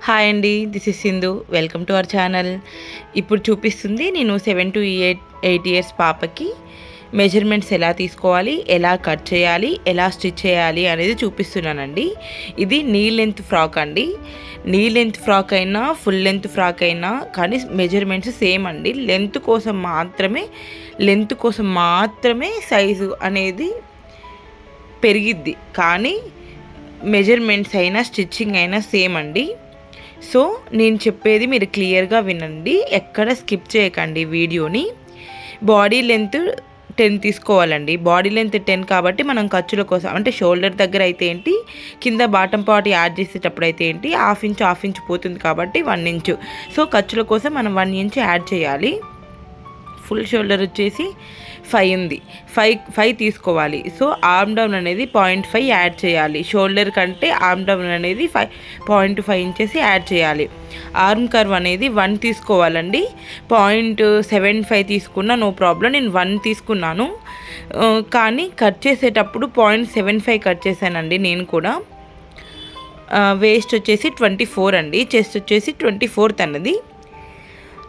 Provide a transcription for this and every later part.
Hi అండి, this is Sindhu. Welcome to our channel. ఇప్పుడు చూపిస్తుంది నేను 7 to 8 ఇయర్స్ పాపకి మెజర్మెంట్స్ ఎలా తీసుకోవాలి, ఎలా కట్ చేయాలి, ఎలా స్టిచ్ చేయాలి అనేది చూపిస్తున్నానండి. ఇది నీ లెంత్ ఫ్రాక్ అండి. నీ లెంత్ ఫ్రాక్ అయినా ఫుల్ లెంత్ ఫ్రాక్ అయినా కానీ మెజర్మెంట్స్ సేమ్ అండి. లెంత్ కోసం మాత్రమే సైజు అనేది పెరిగిద్ది, కానీ మెజర్మెంట్స్ అయినా స్టిచ్చింగ్ అయినా సేమ్ అండి. సో నేను చెప్పేది మీరు క్లియర్గా వినండి, ఎక్కడ స్కిప్ చేయకండి వీడియోని. బాడీ లెంత్ 10 తీసుకోవాలండి. బాడీ లెంత్ 10 కాబట్టి మనం ఖర్చుల కోసం అంటే షోల్డర్ దగ్గర అయితే ఏంటి, కింద బాటమ్ పార్ట్ యాడ్ చేసేటప్పుడు అయితే ఏంటి హాఫ్ ఇంచ్ పోతుంది కాబట్టి 1 ఇంచు. సో ఖర్చుల కోసం మనం 1 ఇంచ్ యాడ్ చేయాలి. ఫుల్ షోల్డర్ వచ్చేసి 5 ఉంది, 5 తీసుకోవాలి. సో ఆర్మ్ డౌన్ అనేది 0.5 యాడ్ చేయాలి. షోల్డర్ కంటే ఆర్మ్ డౌన్ అనేది 0.5 ఇంచెస్ యాడ్ చేయాలి. ఆర్మ్ కర్వ్ అనేది 1 తీసుకోవాలండి. 0.75 తీసుకున్నా నో ప్రాబ్లం. నేను 1 తీసుకున్నాను, కానీ కట్ చేసేటప్పుడు 0.75 కట్ చేశానండి నేను కూడా. వేస్ట్ వచ్చేసి 24 అండి, చెస్ట్ వచ్చేసి 24 అన్నది.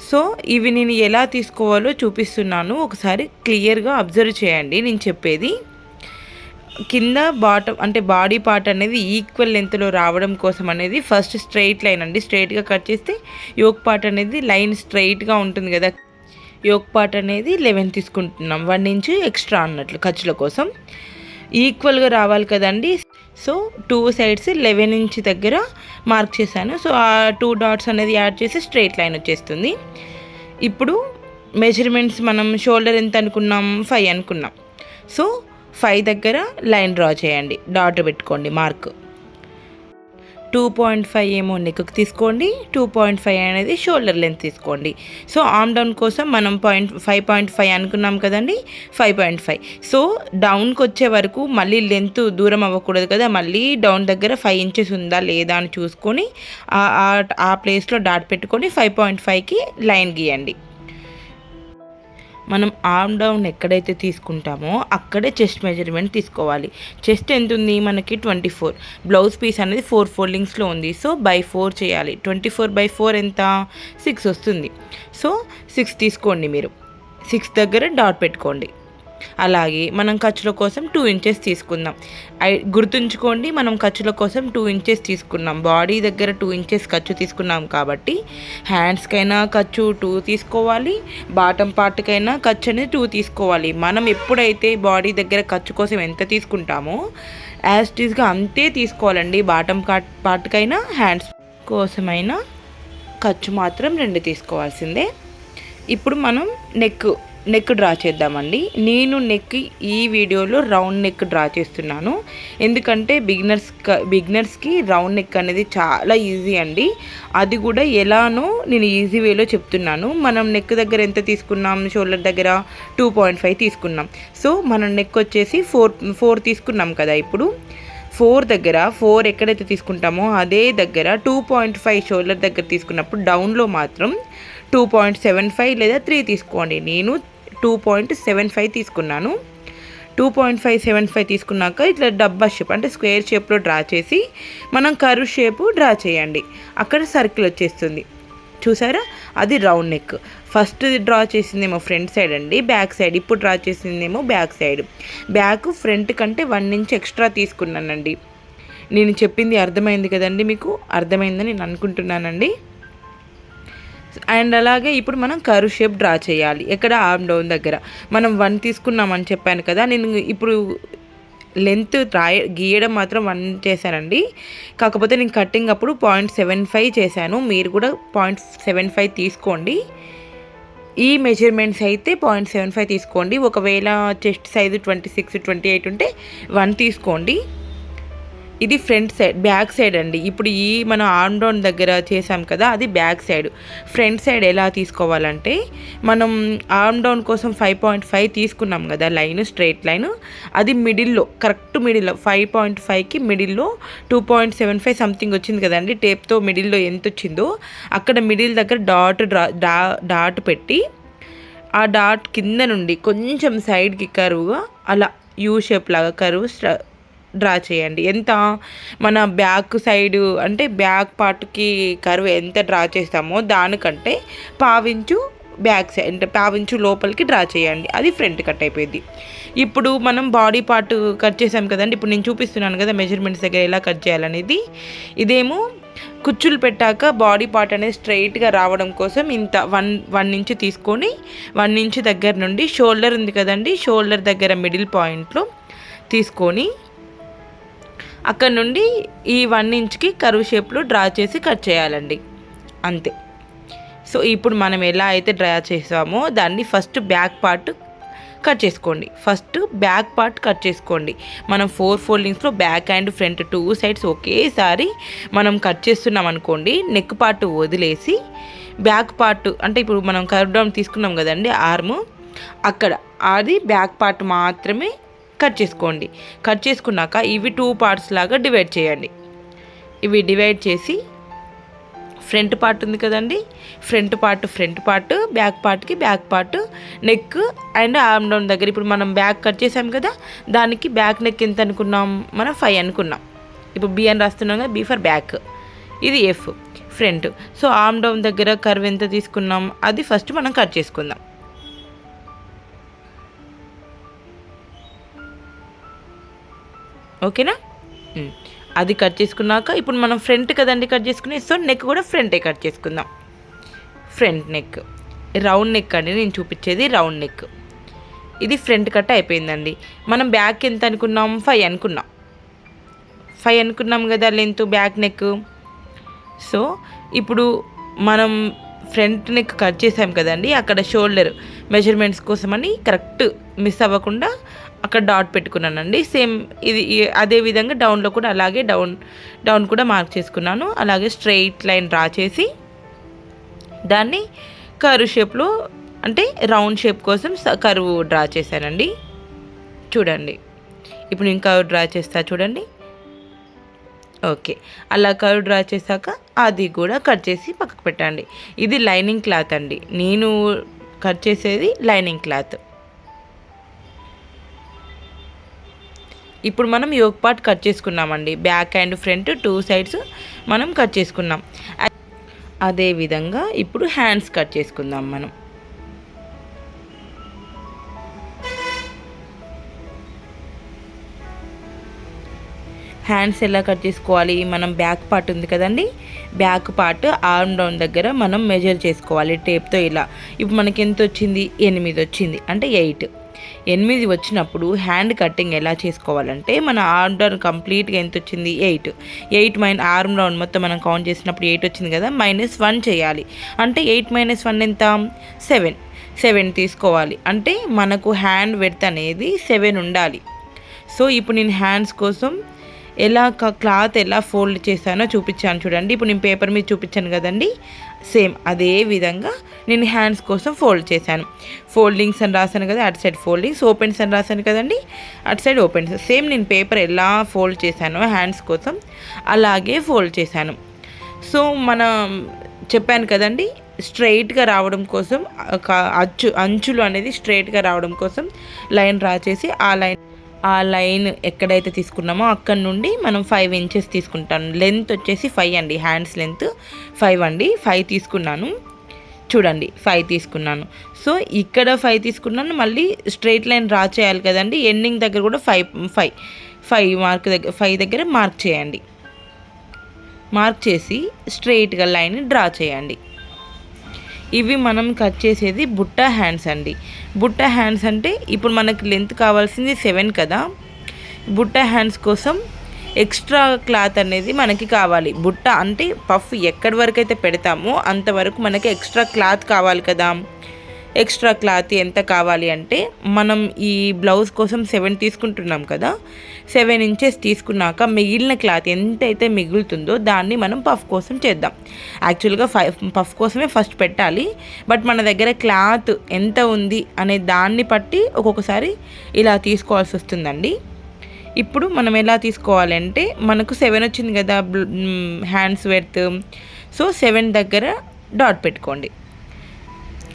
సో ఇవి నేను ఎలా తీసుకోవాలో చూపిస్తున్నాను, ఒకసారి క్లియర్గా అబ్జర్వ్ చేయండి. నేను చెప్పేది కింద బాటమ్ అంటే బాడీ పార్ట్ అనేది ఈక్వల్ లెంత్లో రావడం కోసం అనేది ఫస్ట్ స్ట్రైట్ లైన్ అండి. స్ట్రైట్గా కట్ చేస్తే యోక్ పార్ట్ అనేది లైన్ స్ట్రైట్గా ఉంటుంది కదా. యోక్ పార్ట్ అనేది 11 తీసుకుంటున్నాం, 1 ఇంచ్ ఎక్స్ట్రా అన్నట్లు ఖర్చుల కోసం. ఈక్వల్గా రావాలి కదండి. సో 2 సైడ్స్ 11 ఇంచ్ దగ్గర మార్క్ చేశాను. సో ఆ 2 డాట్స్ అనేది యాడ్ చేసి స్ట్రైట్ లైన్ వచ్చేస్తుంది. ఇప్పుడు మెజర్మెంట్స్ మనం షోల్డర్ ఎంత అనుకున్నాం, 5 అనుకున్నాం. సో 5 దగ్గర లైన్ డ్రా చేయండి, డాట్ పెట్టుకోండి మార్క్. 2.5 ఏమో నెక్కి తీసుకోండి, 2.5 అనేది షోల్డర్ లెంత్ తీసుకోండి. సో ఆర్మ్ డౌన్ కోసం మనం 5.5 అనుకున్నాం కదండి, 5.5. సో డౌన్కి వచ్చే వరకు మళ్ళీ లెంత్ దూరం అవ్వకూడదు కదా, మళ్ళీ డౌన్ దగ్గర 5 ఇంచెస్ ఉందా లేదా అని చూసుకొని ఆ ప్లేస్లో డాట్ పెట్టుకొని 5.5కి లైన్ గీయండి. మనం ఆర్మ్ డౌన్ ఎక్కడైతే తీసుకుంటామో అక్కడే చెస్ట్ మెజర్మెంట్ తీసుకోవాలి. చెస్ట్ ఎంత ఉంది మనకి 24. బ్లౌజ్ పీస్ అనేది 4 ఫోల్డింగ్స్లో ఉంది. సో బై 4 చేయాలి. 24/4 ఎంత, 6 వస్తుంది. సో 6 తీసుకోండి మీరు. 6 దగ్గర డాట్ పెట్టుకోండి. అలాగే మనం ఖర్చుల కోసం 2 ఇంచెస్ తీసుకుందాం. గుర్తుంచుకోండి, మనం ఖర్చుల కోసం 2 ఇంచెస్ తీసుకున్నాం. బాడీ దగ్గర 2 ఇంచెస్ ఖర్చు తీసుకున్నాం కాబట్టి హ్యాండ్స్కైనా ఖర్చు 2 తీసుకోవాలి, బాటమ్ పార్ట్కైనా ఖర్చు అనేది 2 తీసుకోవాలి. మనం ఎప్పుడైతే బాడీ దగ్గర ఖర్చు కోసం ఎంత తీసుకుంటామో యాజ్ ఇట్ ఈస్గా అంతే తీసుకోవాలండి. బాటమ్ పార్ట్కైనా హ్యాండ్స్ కోసమైనా ఖర్చు మాత్రం 2 తీసుకోవాల్సిందే. ఇప్పుడు మనం నెక్ డ్రా చేద్దామండి. నేను నెక్ ఈ వీడియోలో రౌండ్ నెక్ డ్రా చేస్తున్నాను, ఎందుకంటే బిగినర్స్కి రౌండ్ నెక్ అనేది చాలా ఈజీ అండి. అది కూడా ఎలానో నేను ఈజీ వేలో చెప్తున్నాను. మనం నెక్ దగ్గర ఎంత తీసుకున్నాం, షోల్డర్ దగ్గర 2.5 తీసుకున్నాం. సో మనం నెక్ వచ్చేసి 4 తీసుకున్నాం కదా. ఇప్పుడు 4 దగ్గర 4 ఎక్కడైతే తీసుకుంటామో అదే దగ్గర 2.5 షోల్డర్ దగ్గర తీసుకున్నప్పుడు డౌన్లో మాత్రం 2.75 లేదా 3 తీసుకోండి. నేను 2.75 తీసుకున్నాను. 2.575 తీసుకున్నాక ఇట్లా డబ్బా షేప్ అంటే స్క్వేర్ షేప్లో డ్రా చేసి మనం కర్వ్ షేపు డ్రా చేయండి. అక్కడ సర్కిల్ వచ్చేస్తుంది, చూసారా? అది రౌండ్ నెక్. ఫస్ట్ డ్రా చేసిందేమో ఫ్రంట్ సైడ్ అండి, బ్యాక్ సైడ్. ఇప్పుడు డ్రా చేసిందేమో బ్యాక్ సైడ్. బ్యాక్ ఫ్రంట్ కంటే 1 ఇంచ్ ఎక్స్ట్రా తీసుకున్నానండి. నేను చెప్పింది అర్థమైంది కదండి, మీకు అర్థమైందని నేను అనుకుంటున్నానండి. అండ్ అలాగే ఇప్పుడు మనం కర్వ్ షేప్ డ్రా చేయాలి. ఎక్కడ, ఆర్మ్ డౌన్ దగ్గర. మనం 1 తీసుకున్నామని చెప్పాను కదా, నేను ఇప్పుడు లెంత్ గీయడం మాత్రం 1 చేశానండి. కాకపోతే నేను కటింగ్ అప్పుడు 0.75 చేశాను. మీరు కూడా 0.75 తీసుకోండి. ఈ మెజర్మెంట్స్ అయితే 0.75 తీసుకోండి. ఒకవేళ చెస్ట్ సైజు 26, 28 ఉంటే 1 తీసుకోండి. ఇది ఫ్రంట్ సైడ్. బ్యాక్ సైడ్ అండి. ఇప్పుడు మనం ఆర్మ్ డౌన్ దగ్గర చేసాం కదా, అది బ్యాక్ సైడ్. ఫ్రంట్ సైడ్ ఎలా తీసుకోవాలంటే, మనం ఆర్మ్ డౌన్ కోసం 5.5 తీసుకున్నాం కదా లైన్, స్ట్రైట్ లైన్. అది మిడిల్లో, కరెక్ట్ మిడిల్లో 5.5కి మిడిల్లో 2.75 సంథింగ్ వచ్చింది కదండి. టేప్తో మిడిల్లో ఎంత వచ్చిందో అక్కడ మిడిల్ దగ్గర డాట్ పెట్టి ఆ డాట్ కింద నుండి కొంచెం సైడ్కి కరువుగా అలా యూ షేప్ లాగా కరువు డ్రా చేయండి. ఎంత మన బ్యాక్ సైడ్ అంటే బ్యాక్ పార్ట్కి కర్వ్ ఎంత డ్రా చేస్తామో దానికంటే పావించు బ్యాక్ సైడ్ అంటే పావించు లోపలికి డ్రా చేయండి. అది ఫ్రంట్ కట్ అయిపోయింది. ఇప్పుడు మనం బాడీ పార్ట్ కట్ చేసాం కదండి. ఇప్పుడు నేను చూపిస్తున్నాను కదా మెజర్మెంట్స్ దగ్గర ఎలా కట్ చేయాలనేది. ఇదేమో కుచ్చులు పెట్టాక బాడీ పార్ట్ అనేది స్ట్రైట్గా రావడం కోసం ఇంత వన్ ఇంచ్ తీసుకొని 1 ఇంచ్ దగ్గర నుండి షోల్డర్ ఉంది కదండి, షోల్డర్ దగ్గర మిడిల్ పాయింట్లో తీసుకొని అక్కడ నుండి ఈ 1 ఇంచ్కి కర్వ్ షేప్లో డ్రా చేసి కట్ చేయాలండి, అంతే. సో ఇప్పుడు మనం ఎలా అయితే డ్రా చేసామో దాన్ని ఫస్ట్ బ్యాక్ పార్ట్ కట్ చేసుకోండి. ఫస్ట్ బ్యాక్ పార్ట్ కట్ చేసుకోండి. మనం 4 ఫోల్డింగ్స్లో బ్యాక్ అండ్ ఫ్రంట్ 2 సైడ్స్ ఒకేసారి మనం కట్ చేస్తున్నాం అనుకోండి, నెక్ పార్ట్ వదిలేసి బ్యాక్ పార్ట్ అంటే ఇప్పుడు మనం కర్వ్ డౌన్ తీసుకున్నాం కదండి ఆర్మ్, అక్కడ అది బ్యాక్ పార్ట్ మాత్రమే కట్ చేసుకోండి. కట్ చేసుకున్నాక ఇవి 2 పార్ట్స్ లాగా డివైడ్ చేయండి. ఇవి డివైడ్ చేసి ఫ్రంట్ పార్ట్ ఉంది కదండి, ఫ్రంట్ పార్ట్, బ్యాక్ పార్ట్కి back part, neck and arm down దగ్గర ఇప్పుడు మనం బ్యాక్ కట్ చేసాం కదా, దానికి బ్యాక్ నెక్ ఎంత అనుకున్నాం మనం 5 అనుకున్నాం. ఇప్పుడు బి అని రాస్తున్నాం కదా, బి ఫర్ బ్యాక్, ఇది F front. So arm down దగ్గర కర్వ్ ఎంత తీసుకున్నాం అది ఫస్ట్ మనం కట్ చేసుకుందాం. ఓకేనా? అది కట్ చేసుకున్నాక ఇప్పుడు మనం ఫ్రంట్ కదండి కట్ చేసుకుని, సో నెక్ కూడా ఫ్రంటే కట్ చేసుకుందాం. ఫ్రంట్ నెక్ రౌండ్ నెక్ అండి నేను చూపించేది, రౌండ్ నెక్. ఇది ఫ్రంట్ కట్ అయిపోయిందండి. మనం బ్యాక్ ఎంత అనుకున్నాం, 5 అనుకున్నాం. 5 అనుకున్నాం కదా లెంత్ బ్యాక్ నెక్. సో ఇప్పుడు మనం ఫ్రంట్ నెక్ కట్ చేసాం కదండి, అక్కడ షోల్డర్ మెజర్మెంట్స్ కోసమని కరెక్ట్ మిస్ అవ్వకుండా అక్కడ డాట్ పెట్టుకున్నానండి. సేమ్ ఇది అదే విధంగా డౌన్లో కూడా అలాగే డౌన్ కూడా మార్క్ చేసుకున్నాను. అలాగే స్ట్రెయిట్ లైన్ డ్రా చేసి దాన్ని కర్వ్ షేప్లో అంటే రౌండ్ షేప్ కోసం కర్వ్ డ్రా చేశానండి. చూడండి ఇప్పుడు నేను కర్వ్ డ్రా చేస్తా చూడండి. ఓకే, అలా కర్వ్ డ్రా చేశాక అది కూడా కట్ చేసి పక్కకు పెట్టండి. ఇది లైనింగ్ క్లాత్ అండి, నేను కట్ చేసేది లైనింగ్ క్లాత్. ఇప్పుడు మనం యోక్ పార్ట్ కట్ చేసుకున్నామండి, బ్యాక్ అండ్ ఫ్రంట్ 2 సైడ్స్ మనం కట్ చేసుకున్నాం. అదేవిధంగా ఇప్పుడు హ్యాండ్స్ కట్ చేసుకుందాం మనం. హ్యాండ్స్ ఎలా కట్ చేసుకోవాలి, మనం బ్యాక్ పార్ట్ ఉంది కదండి, బ్యాక్ పార్ట్ ఆర్మ్ డౌన్ దగ్గర మనం మెజర్ చేసుకోవాలి టేప్తో ఇలా. ఇప్పుడు మనకి ఎంత వచ్చింది, 8 వచ్చింది, అంటే 8 వచ్చినప్పుడు హ్యాండ్ కటింగ్ ఎలా చేసుకోవాలంటే మన ఆర్మ్ డౌన్ కంప్లీట్గా ఎంత వచ్చింది, 8 మైనస్ ఆర్మ్ డౌన్ మొత్తం మనం కౌంట్ చేసినప్పుడు 8 వచ్చింది కదా, -1 చేయాలి. అంటే 8 - 1 ఎంత, 7 తీసుకోవాలి. అంటే మనకు హ్యాండ్ విడ్త్ అనేది 7 ఉండాలి. సో ఇప్పుడు నేను హ్యాండ్స్ కోసం ఎలా క్లాత్ ఎలా ఫోల్డ్ చేశానో చూపించాను చూడండి. ఇప్పుడు నేను పేపర్ మీద చూపించాను కదండి, సేమ్ అదే విధంగా నేను హ్యాండ్స్ కోసం ఫోల్డ్ చేశాను. ఫోల్డింగ్స్ అని రాశాను కదా, అటు సైడ్ ఫోల్డింగ్స్, ఓపెన్స్ అని రాశాను కదండి, అటు సైడ్ ఓపెన్స్. సేమ్ నేను పేపర్ ఎలా ఫోల్డ్ చేశానో హ్యాండ్స్ కోసం అలాగే ఫోల్డ్ చేశాను. సో చెప్పాను కదండి, స్ట్రైట్గా రావడం కోసం అంచులు అనేది స్ట్రైట్గా రావడం కోసం లైన్ డ్రా చేసి ఆ లైన్ ఎక్కడైతే తీసుకున్నామో అక్కడ నుండి మనం 5 ఇంచెస్ తీసుకుంటాను. లెంత్ వచ్చేసి 5 అండి, హ్యాండ్స్ లెంత్ 5 అండి. 5 తీసుకున్నాను చూడండి, 5 తీసుకున్నాను. సో ఇక్కడ 5 తీసుకున్నాను, మళ్ళీ స్ట్రైట్ లైన్ డ్రా చేయాలి కదండి, ఎండింగ్ దగ్గర కూడా 5 మార్క్ దగ్గర 5 దగ్గర మార్క్ చేయండి. మార్క్ చేసి స్ట్రైట్గా లైన్ డ్రా చేయండి. ఇవి మనం కట్ చేసేది బుట్ట హ్యాండ్స్ అండి. బుట్ట హ్యాండ్స్ అంటే ఇప్పుడు మనకి లెంత్ కావాల్సింది 7 కదా, బుట్ట హ్యాండ్స్ కోసం ఎక్స్ట్రా క్లాత్ అనేది మనకి కావాలి. బుట్ట అంటే పఫ్ ఎక్కడి వరకు అయితే పెడతామో అంతవరకు మనకి ఎక్స్ట్రా క్లాత్ కావాలి కదా. ఎక్స్ట్రా క్లాత్ ఎంత కావాలి అంటే మనం ఈ బ్లౌజ్ కోసం 7 తీసుకుంటున్నాం కదా, 7 ఇంచెస్ తీసుకున్నాక మిగిలిన క్లాత్ ఎంతైతే మిగులుతుందో దాన్ని మనం పఫ్ కోసం చేద్దాం. యాక్చువల్గా పఫ్ కోసమే ఫస్ట్ పెట్టాలి, బట్ మన దగ్గర క్లాత్ ఎంత ఉంది అనే దాన్ని బట్టి ఒక్కొక్కసారి ఇలా తీసుకోవాల్సి వస్తుందండి. ఇప్పుడు మనం ఎలా తీసుకోవాలంటే మనకు 7 వచ్చింది కదా హ్యాండ్స్ విడ్త్, సో 7 దగ్గర డాట్ పెట్టుకోండి.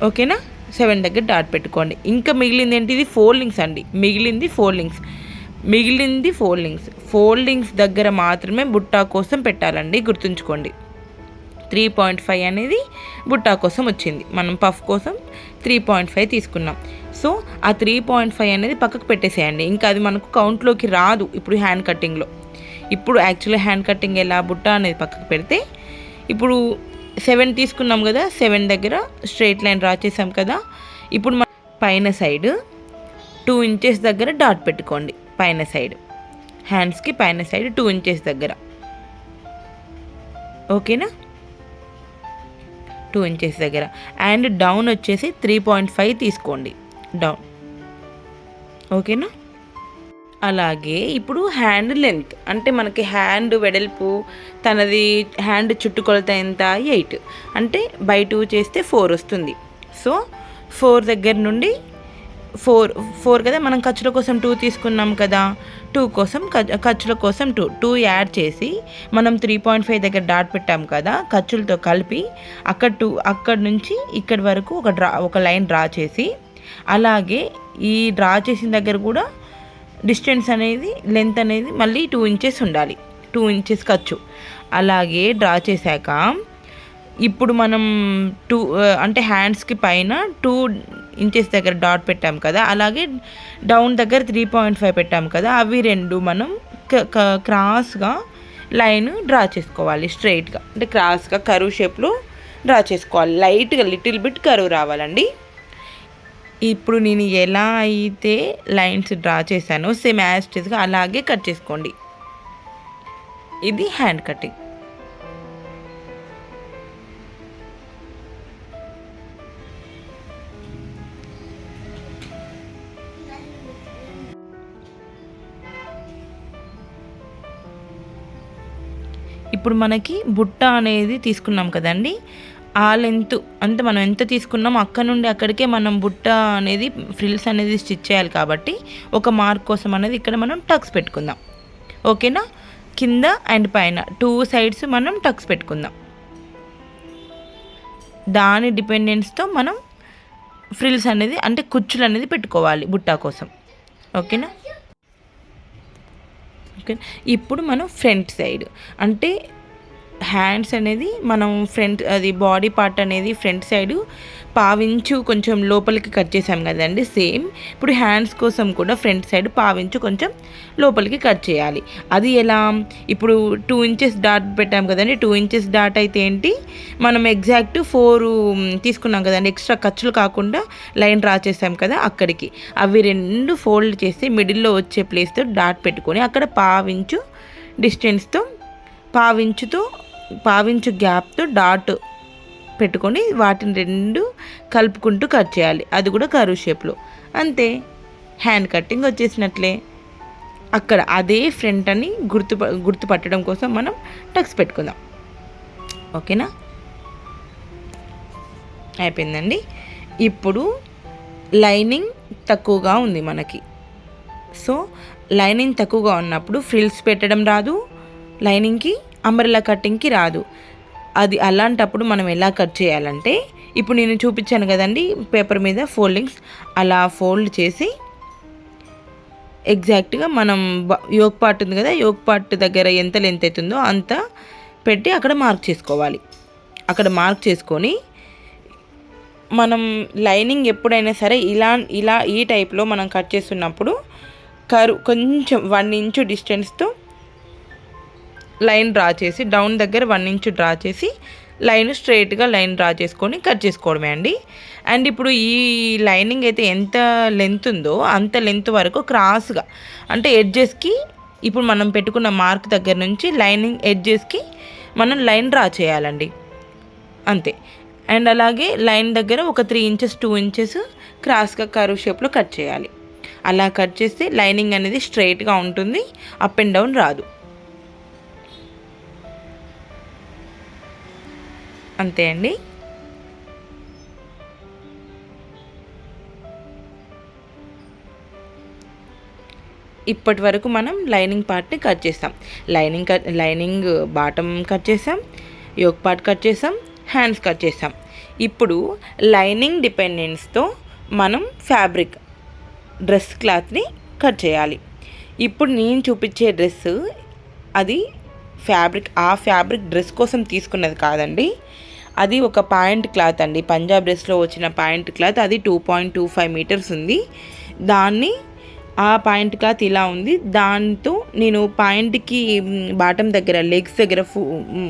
ఓకేనా, 7 దగ్గర డాట్ పెట్టుకోండి. ఇంకా మిగిలింది ఏంటి, ఇది ఫోల్డింగ్స్ అండి, మిగిలింది ఫోల్డింగ్స్. మిగిలింది ఫోల్డింగ్స్ దగ్గర మాత్రమే బుట్టా కోసం పెట్టాలండి, గుర్తుంచుకోండి. 3.5 అనేది బుట్టా కోసం వచ్చింది, మనం పఫ్ కోసం 3.5 తీసుకున్నాం. సో ఆ 3.5 అనేది పక్కకు పెట్టేసేయండి, ఇంకా అది మనకు కౌంట్లోకి రాదు ఇప్పుడు హ్యాండ్ కటింగ్లో. ఇప్పుడు యాక్చువల్లీ హ్యాండ్ కటింగ్ ఎలా, బుట్టా అనేది పక్కకు పెడితే ఇప్పుడు 7 తీసుకున్నాం కదా, 7 దగ్గర స్ట్రైట్ లైన్ డ్రా చేసాం కదా. ఇప్పుడు పైన సైడ్ 2 ఇంచెస్ దగ్గర డాట్ పెట్టుకోండి, పైన సైడ్ హ్యాండ్స్కి పైన సైడ్ 2 ఇంచెస్ దగ్గర. ఓకేనా, 2 ఇంచెస్ దగ్గర. అండ్ డౌన్ వచ్చేసి 3.5 తీసుకోండి డౌన్. ఓకేనా. అలాగే ఇప్పుడు హ్యాండ్ లెంత్ అంటే మనకి హ్యాండ్ వెడల్పు తనది హ్యాండ్ చుట్టుకొలత ఎంత, 8 అంటే బై 2 చేస్తే 4 వస్తుంది. సో 4 దగ్గర నుండి 4 కదా, మనం ఖర్చుల కోసం 2 తీసుకున్నాం కదా, 2 కోసం ఖర్చుల కోసం 2 యాడ్ చేసి మనం 3.5 దగ్గర డాట్ పెట్టాం కదా, ఖర్చులతో కలిపి అక్కడ నుంచి ఇక్కడి వరకు ఒక లైన్ డ్రా చేసి, అలాగే ఈ డ్రా చేసిన దగ్గర కూడా డిస్టెన్స్ అనేది లెంత్ అనేది మళ్ళీ 2 ఇంచెస్ ఉండాలి, 2 ఇంచెస్ ఖర్చు. అలాగే డ్రా చేశాక ఇప్పుడు మనం 2 అంటే హ్యాండ్స్కి పైన 2 ఇంచెస్ దగ్గర డాట్ పెట్టాం కదా, అలాగే డౌన్ దగ్గర 3.5 పెట్టాం కదా, అవి రెండు మనం క్రాస్గా లైన్ డ్రా చేసుకోవాలి, స్ట్రైట్గా అంటే క్రాస్గా కరువు షేప్లో డ్రా చేసుకోవాలి. లైట్గా లిటిల్ బిట్ కరువు రావాలండి. ఇప్పుడు నేను ఎలా అయితే లైన్స్ డ్రా చేశానో సేమ్ యాజ్ ఇట్ ఈస్గా అలాగే కట్ చేసుకోండి. ఇది హ్యాండ్ కటింగ్. ఇప్పుడు మనకి బుట్ట అనేది తీసుకున్నాం కదండి, ఆ లెంత్ అంటే మనం ఎంత తీసుకున్నామో అక్కడ నుండి అక్కడికే మనం బుట్ట అనేది ఫ్రిల్స్ అనేది స్టిచ్ చేయాలి కాబట్టి ఒక మార్క్ కోసం అనేది ఇక్కడ మనం టక్స్ పెట్టుకుందాం. ఓకేనా, కింద అండ్ పైన 2 సైడ్స్ మనం టక్స్ పెట్టుకుందాం. దాని డిపెండెన్స్తో మనం ఫ్రిల్స్ అనేది అంటే కుచ్చులు అనేది పెట్టుకోవాలి బుట్టా కోసం. ఓకేనా. ఓకే, ఇప్పుడు మనం ఫ్రంట్ సైడ్ అంటే హ్యాండ్స్ అనేది మనం ఫ్రంట్ అది బాడీ పార్ట్ అనేది ఫ్రంట్ సైడు పావించు కొంచెం లోపలికి కట్ చేసాం కదండి, సేమ్ ఇప్పుడు హ్యాండ్స్ కోసం కూడా ఫ్రంట్ సైడ్ పావించు కొంచెం లోపలికి కట్ చేయాలి. అది ఎలా, ఇప్పుడు 2 ఇంచెస్ డాట్ పెట్టాం కదండి, 2 ఇంచెస్ డాట్ అయితే ఏంటి మనం ఎగ్జాక్ట్ 4 తీసుకున్నాం కదండి, ఎక్స్ట్రా ఖర్చులు కాకుండా లైన్ డ్రా చేసాం కదా, అక్కడికి అవి 2 ఫోల్డ్ చేసి మిడిల్లో వచ్చే ప్లేస్తో డాట్ పెట్టుకొని అక్కడ పావించు డిస్టెన్స్తో పావించు గ్యాప్తో డాట్ పెట్టుకొని వాటిని 2 కలుపుకుంటూ కట్ చేయాలి, అది కూడా కరువు షేప్లో. అంతే, హ్యాండ్ కటింగ్ వచ్చేసినట్లే. అక్కడ అదే ఫ్రంట్ అని గుర్తుపట్టడం కోసం మనం టక్స్ పెట్టుకుందాం. ఓకేనా, అయిపోయిందండి. ఇప్పుడు లైనింగ్ తక్కువగా ఉంది మనకి, సో లైనింగ్ తక్కువగా ఉన్నప్పుడు ఫ్రిల్స్ పెట్టడం రాదు, లైనింగ్కి అంబ్రెల్లా కటింగ్కి రాదు. అది అలాంటప్పుడు మనం ఎలా కట్ చేయాలంటే ఇప్పుడు నేను చూపించాను కదండి పేపర్ మీద ఫోల్డింగ్స్, అలా ఫోల్డ్ చేసి ఎగ్జాక్ట్గా మనం యోక్ పార్ట్ ఉంది కదా, యోక్ పార్ట్ దగ్గర ఎంత లెంత్ అవుతుందో అంత పెట్టి అక్కడ మార్క్ చేసుకోవాలి. అక్కడ మార్క్ చేసుకొని మనం లైనింగ్ ఎప్పుడైనా సరే ఇలా ఈ టైప్లో మనం కట్ చేస్తున్నప్పుడు కొంచెం 1 ఇంచు డిస్టెన్స్తో లైన్ డ్రా చేసి డౌన్ దగ్గర 1 ఇంచు డ్రా చేసి లైన్ స్ట్రైట్గా లైన్ డ్రా చేసుకొని కట్ చేసుకోవడమే అండి. అండ్ ఇప్పుడు ఈ లైనింగ్ అయితే ఎంత లెంత్ ఉందో అంత లెంత్ వరకు క్రాస్గా అంటే ఎడ్జెస్కి ఇప్పుడు మనం పెట్టుకున్న మార్క్ దగ్గర నుంచి లైనింగ్ ఎడ్జెస్కి మనం లైన్ డ్రా చేయాలండి, అంతే. అండ్ అలాగే లైన్ దగ్గర ఒక 3 ఇంచెస్ 2 ఇంచెస్ క్రాస్గా కర్వ్ షేప్లో కట్ చేయాలి. అలా కట్ చేస్తే లైనింగ్ అనేది స్ట్రైట్గా ఉంటుంది, అప్ అండ్ డౌన్ రాదు. అంతే అండి. ఇప్పటి వరకు మనం లైనింగ్ పార్ట్ని కట్ చేస్తాం. లైనింగ్ బాటమ్ కట్ చేసాం, యోక్ పార్ట్ కట్ చేసాం, హ్యాండ్స్ కట్ చేసాం. ఇప్పుడు లైనింగ్ డిపెండెన్స్తో మనం ఫ్యాబ్రిక్ డ్రెస్ క్లాత్ని కట్ చేయాలి. ఇప్పుడు నేను చూపించే డ్రెస్ అది ఫ్యాబ్రిక్ డ్రెస్ కోసం తీసుకున్నది కాదండి. అది ఒక పాయింట్ క్లాత్ అండి, పంజాబ్ డ్రెస్లో వచ్చిన పాయింట్ క్లాత్. అది 2.25 మీటర్స్ ఉంది. దాన్ని ఆ పాయింట్ క్లాత్ ఇలా ఉంది. దాంతో నేను పాయింట్కి బాటమ్ దగ్గర లెగ్స్ దగ్గర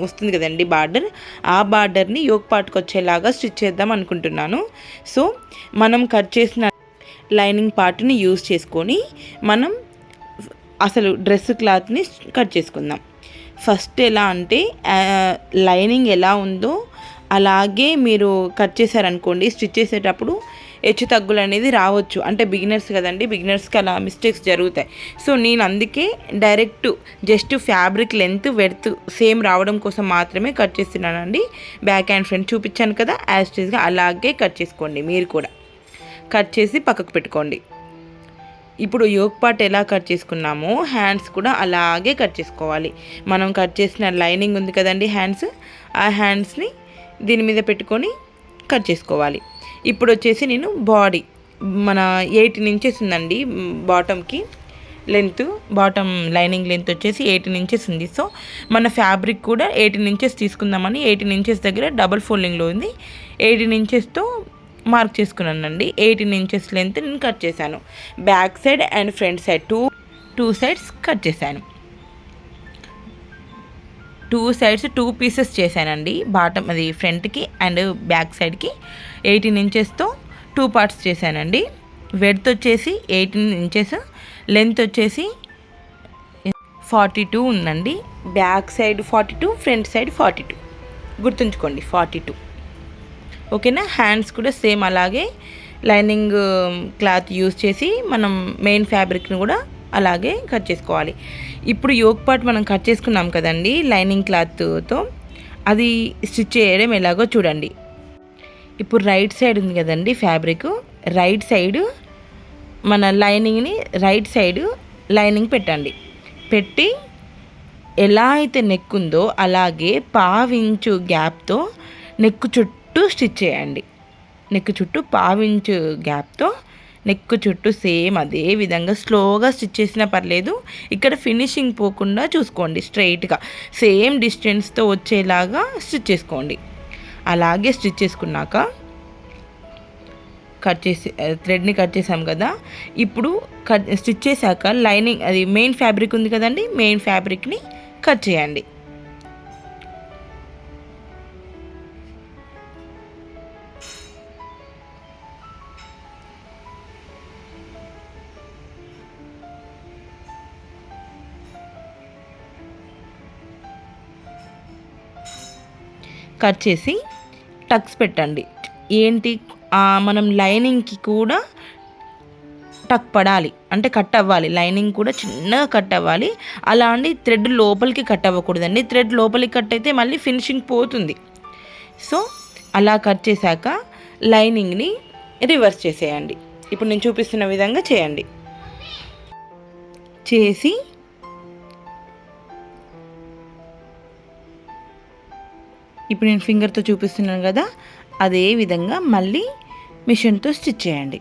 వస్తుంది కదండి బార్డర్, ఆ బార్డర్ని యోక్ పార్ట్కి వచ్చేలాగా స్టిచ్ చేద్దాం అనుకుంటున్నాను. సో మనం కట్ చేసిన లైనింగ్ పార్ట్ని యూజ్ చేసుకొని మనం అసలు డ్రెస్ క్లాత్ని కట్ చేసుకుందాం. ఫస్ట్ ఎలా అంటే లైనింగ్ ఎలా ఉందో అలాగే మీరు కట్ చేశారనుకోండి, స్టిచ్ చేసేటప్పుడు హెచ్చు తగ్గులు అనేది రావచ్చు. అంటే బిగినర్స్ కదండి, బిగినర్స్కి అలా మిస్టేక్స్ జరుగుతాయి. సో నేను అందుకే direct just fabric length width same రావడం కోసం మాత్రమే కట్ చేస్తున్నానండి. బ్యాక్ అండ్ ఫ్రంట్ చూపించాను కదా, యాజ్ ఇట్ ఈస్గా అలాగే కట్ చేసుకోండి. మీరు కూడా కట్ చేసి పక్కకు పెట్టుకోండి. ఇప్పుడు యోక్ పార్ట్ ఎలా కట్ చేసుకున్నామో హ్యాండ్స్ కూడా అలాగే కట్ చేసుకోవాలి. మనం కట్ చేసిన లైనింగ్ ఉంది కదండి హ్యాండ్స్, ఆ హ్యాండ్స్ని దీని మీద పెట్టుకొని కట్ చేసుకోవాలి. ఇప్పుడు వచ్చేసి నేను బాడీ మన 18 ఇంచెస్ ఉందండి బాటమ్కి లెంత్, బాటమ్ లైనింగ్ లెంత్ వచ్చేసి 18 ఇంచెస్ ఉంది. సో మన ఫ్యాబ్రిక్ కూడా 18 ఇంచెస్ తీసుకుందామని 18 ఇంచెస్ దగ్గర డబల్ ఫోల్డింగ్లో ఉంది. 18 ఇంచెస్తో మార్క్ చేసుకున్నానండి. 18 ఇంచెస్ లెంత్ నేను కట్ చేశాను. Back side and front side two sides cut చేశాను. 2 సైడ్స్ 2 పీసెస్ చేశానండి. బాటమ్ అది ఫ్రంట్కి అండ్ బ్యాక్ సైడ్కి 18 ఇంచెస్తో 2 పార్ట్స్ చేశానండి. వెడ్త్ వచ్చేసి 18 ఇంచెస్, లెంత్ వచ్చేసి 42 ఉందండి. బ్యాక్ సైడ్ 42, ఫ్రంట్ సైడ్ 42, గుర్తుంచుకోండి 42. ఓకేనా. హ్యాండ్స్ కూడా సేమ్ అలాగే లైనింగ్ క్లాత్ యూజ్ చేసి మనం మెయిన్ ఫ్యాబ్రిక్ని కూడా అలాగే కట్ చేసుకోవాలి. ఇప్పుడు యోక్ పార్ట్ మనం కట్ చేసుకున్నాం కదండి లైనింగ్ క్లాత్తో, అది స్టిచ్ చేయడం ఎలాగో చూడండి. ఇప్పుడు రైట్ సైడ్ ఉంది కదండి ఫ్యాబ్రిక్, రైట్ సైడ్ మన లైనింగ్ని రైట్ సైడ్ లైనింగ్ పెట్టండి. పెట్టి ఎలా అయితే నెక్ ఉందో అలాగే 1/2 ఇంచు గ్యాప్తో నెక్ చుట్టూ స్టిచ్ చేయండి. నెక్ చుట్టూ 1/2 ఇంచు గ్యాప్తో నెక్ చుట్టూ సేమ్ అదే విధంగా స్లోగా స్టిచ్ చేసినా పర్లేదు. ఇక్కడ ఫినిషింగ్ పోకుండా చూసుకోండి, స్ట్రైట్గా సేమ్ డిస్టెన్స్తో వచ్చేలాగా స్టిచ్ చేసుకోండి. అలాగే స్టిచ్ చేసుకున్నాక థ్రెడ్ని కట్ చేసాం కదా, ఇప్పుడు స్టిచ్ చేశాక లైనింగ్ అది మెయిన్ ఫ్యాబ్రిక్ ఉంది కదండి, మెయిన్ ఫ్యాబ్రిక్ని కట్ చేయండి. కట్ చేసి టక్స్ పెట్టండి. ఏంటి మనం లైనింగ్కి కూడా టక్ పడాలి, అంటే కట్ అవ్వాలి. లైనింగ్ కూడా చిన్నగా కట్ అవ్వాలి. అలా అండి థ్రెడ్ లోపలికి కట్ అవ్వకూడదండి. థ్రెడ్ లోపలికి కట్ అయితే మళ్ళీ ఫినిషింగ్ పోతుంది. సో అలా కట్ చేశాక లైనింగ్ని రివర్స్ చేసేయండి. ఇప్పుడు నేను చూపిస్తున్న విధంగా చేయండి. చేసి ఇప్పుడు నేను ఫింగర్తో చూపిస్తున్నాను కదా, అదే విధంగా మళ్ళీ మిషన్తో స్టిచ్ చేయండి.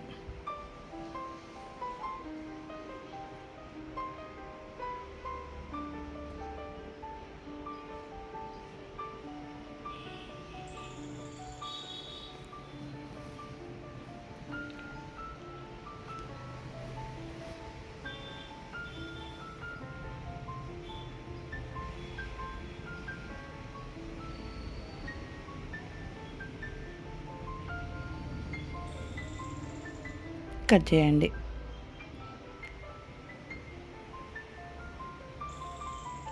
కట్ చేయండి.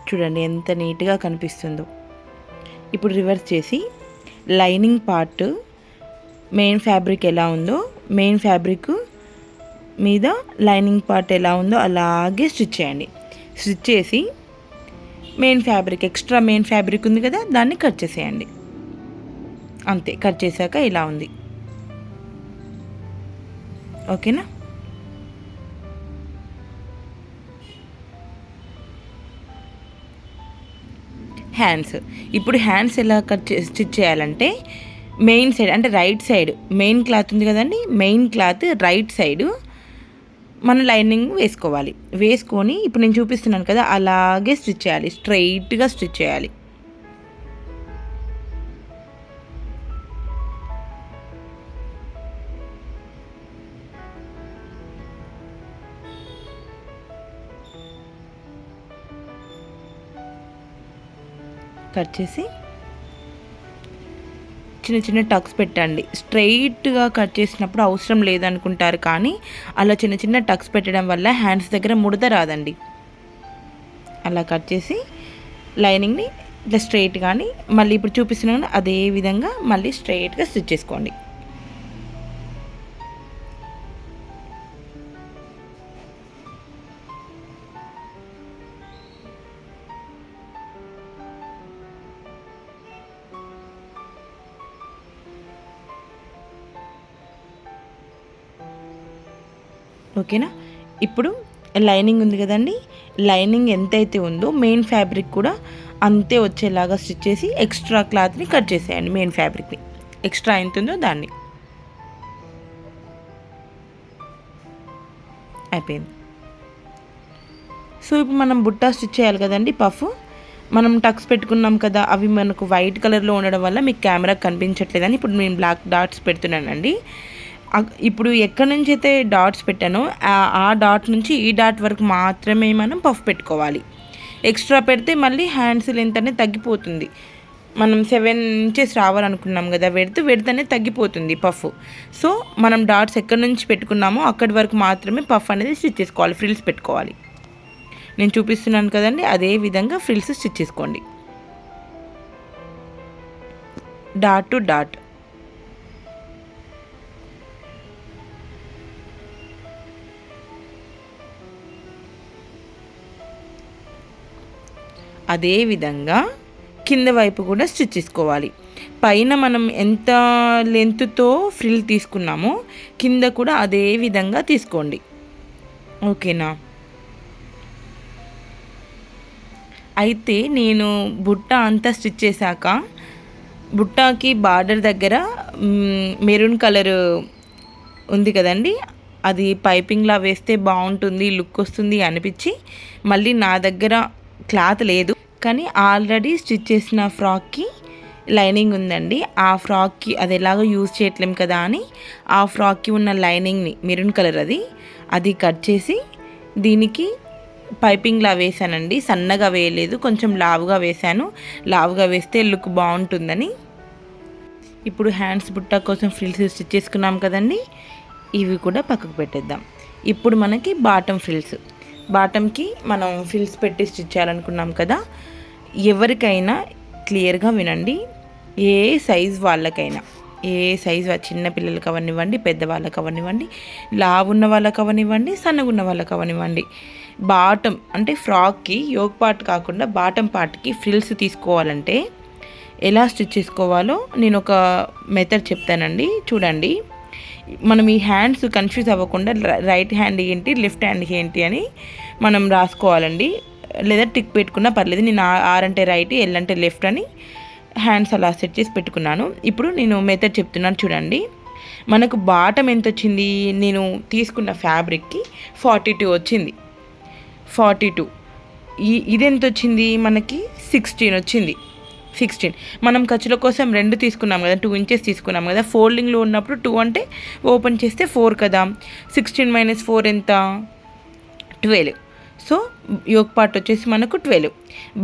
చూడండి ఎంత నీట్గా కనిపిస్తుందో. ఇప్పుడు రివర్స్ చేసి లైనింగ్ పార్ట్ మెయిన్ ఫ్యాబ్రిక్ ఎలా ఉందో మెయిన్ ఫ్యాబ్రిక్ మీద లైనింగ్ పార్ట్ ఎలా ఉందో అలాగే స్టిచ్ చేయండి. స్టిచ్ చేసి main fabric extra main fabric ఉంది కదా, దాన్ని కట్ చేసేయండి. అంతే, కట్ చేశాక ఇలా ఉంది. ఓకేనా. హ్యాండ్స్, ఇప్పుడు హ్యాండ్స్ ఎలా స్టిచ్ చేయాలంటే మెయిన్ సైడ్ అంటే రైట్ సైడ్ మెయిన్ క్లాత్ ఉంది కదండి, మెయిన్ క్లాత్ రైట్ సైడ్ మన లైనింగ్ వేసుకోవాలి. వేసుకొని ఇప్పుడు నేను చూపిస్తున్నాను కదా, అలాగే స్టిచ్ చేయాలి, స్ట్రైట్గా స్టిచ్ చేయాలి. కట్ చేసి చిన్న చిన్న టక్స్ పెట్టండి. స్ట్రైట్గా కట్ చేసినప్పుడు అవసరం లేదనుకుంటారు, కానీ అలా చిన్న చిన్న టక్స్ పెట్టడం వల్ల హ్యాండ్స్ దగ్గర ముడత రాదండి. అలా కట్ చేసి లైనింగ్ని ఇట్లా స్ట్రైట్ కానీ మళ్ళీ ఇప్పుడు చూపిస్తున్నాను అదే విధంగా మళ్ళీ స్ట్రైట్గా స్టిచ్ చేసుకోండి. ఓకేనా. ఇప్పుడు లైనింగ్ ఉంది కదండి, లైనింగ్ ఎంతైతే ఉందో మెయిన్ ఫ్యాబ్రిక్ కూడా అంతే వచ్చేలాగా స్టిచ్ చేసి ఎక్స్ట్రా క్లాత్ని కట్ చేసేయండి. మెయిన్ ఫ్యాబ్రిక్ని ఎక్స్ట్రా ఎంత ఉందో దాన్ని. అయిపోయింది. సో ఇప్పుడు మనం బుట్టా స్టిచ్ చేయాలి కదండి. పఫ్ మనం టక్స్ పెట్టుకున్నాం కదా, అవి మనకు వైట్ కలర్లో ఉండడం వల్ల మీకు కెమెరా కనిపించట్లేదని ఇప్పుడు నేను బ్లాక్ డాట్స్ పెడుతున్నానండి. ఇప్పుడు ఎక్కడి నుంచి అయితే డాట్స్ పెట్టానో ఆ డాట్ నుంచి ఈ డాట్ వరకు మాత్రమే మనం పఫ్ పెట్టుకోవాలి. ఎక్స్ట్రా పెడితే మళ్ళీ హ్యాండ్స్ లెంత్ అనేది తగ్గిపోతుంది. మనం 7 ఇంచెస్ రావాలనుకున్నాం కదా, వెడత్ అనేది తగ్గిపోతుంది పఫ్. సో మనం డాట్స్ ఎక్కడి నుంచి పెట్టుకున్నామో అక్కడి వరకు మాత్రమే పఫ్ అనేది స్టిచ్ చేసుకోవాలి, ఫ్రిల్స్ పెట్టుకోవాలి. నేను చూపిస్తున్నాను కదండి, అదే విధంగా ఫ్రిల్స్ స్టిచ్ చేసుకోండి. Dot to dot. అదే విధంగా కింద వైపు కూడా స్టిచ్ చేసుకోవాలి. పైన మనం ఎంత లెంత్తో ఫ్రిల్ తీసుకున్నామో కింద కూడా అదే విధంగా తీసుకోండి. ఓకేనా. అయితే నేను బుట్ట అంతా స్టిచ్ చేశాక బుట్టాకి బార్డర్ దగ్గర మెరూన్ కలర్ ఉంది కదండి, అది పైపింగ్లా వేస్తే బాగుంటుంది, లుక్ వస్తుంది అనిపించి మళ్ళీ నా దగ్గర క్లాత్ లేదు, కానీ ఆల్రెడీ స్టిచ్ చేసిన ఫ్రాక్కి లైనింగ్ ఉందండి. ఆ ఫ్రాక్కి అది ఎలాగో యూజ్ చేయట్లేం కదా అని ఆ ఫ్రాక్కి ఉన్న లైనింగ్ని మెరూన్ కలర్ అది కట్ చేసి దీనికి పైపింగ్లా వేసానండి. సన్నగా వేయలేదు, కొంచెం లావుగా వేసాను. లావుగా వేస్తే లుక్ బాగుంటుందని. ఇప్పుడు హ్యాండ్స్ బుట్ట కోసం ఫ్రిల్స్ స్టిచ్ చేసుకున్నాం కదండి, ఇవి కూడా పక్కకు పెట్టేద్దాం. ఇప్పుడు మనకి బాటమ్ ఫ్రిల్స్. బాటమ్కి మనం ఫ్రిల్స్ పెట్టి స్టిచ్ చేయాలనుకున్నాం కదా. ఎవరికైనా క్లియర్గా వినండి, ఏ సైజ్ వాళ్ళకైనా, ఏ సైజ్ చిన్న పిల్లలకి అవనివ్వండి, పెద్దవాళ్ళకి అవనివ్వండి, లావున్న వాళ్ళకి అవనివ్వండి, సన్నగున్న వాళ్ళకి అవనివ్వండి, బాటమ్ అంటే ఫ్రాక్కి యోక్ పార్ట్ కాకుండా బాటమ్ పార్ట్కి ఫ్రిల్స్ తీసుకోవాలంటే ఎలా స్టిచ్ చేసుకోవాలో నేను ఒక మెథడ్ చెప్తానండి, చూడండి. మనం ఈ హ్యాండ్స్ కన్ఫ్యూజ్ అవ్వకుండా రైట్ హ్యాండ్ ఏంటి, లెఫ్ట్ హ్యాండ్ ఏంటి అని మనం రాసుకోవాలండి. లేదా టిక్ పెట్టుకున్నా పర్లేదు. నేను ఆర్ అంటే రైట్, ఎల్ అంటే లెఫ్ట్ అని హ్యాండ్స్ అలా సెట్ చేసి పెట్టుకున్నాను. ఇప్పుడు నేను మెథడ్ చెప్తున్నాను చూడండి. మనకు బాటమ్ ఎంత వచ్చింది, నేను తీసుకున్న ఫ్యాబ్రిక్కి 42 వచ్చింది. 42 ఇది ఎంత వచ్చింది, మనకి 16 వచ్చింది. 16 మనం ఖర్చుల కోసం 2 తీసుకున్నాం కదా, 2 ఇంచెస్ తీసుకున్నాం కదా. ఫోల్డింగ్లో ఉన్నప్పుడు 2 అంటే ఓపెన్ చేస్తే 4 కదా. 16 - 4 ఎంత, 12. సో యోక్ పార్ట్ వచ్చేసి మనకు 12.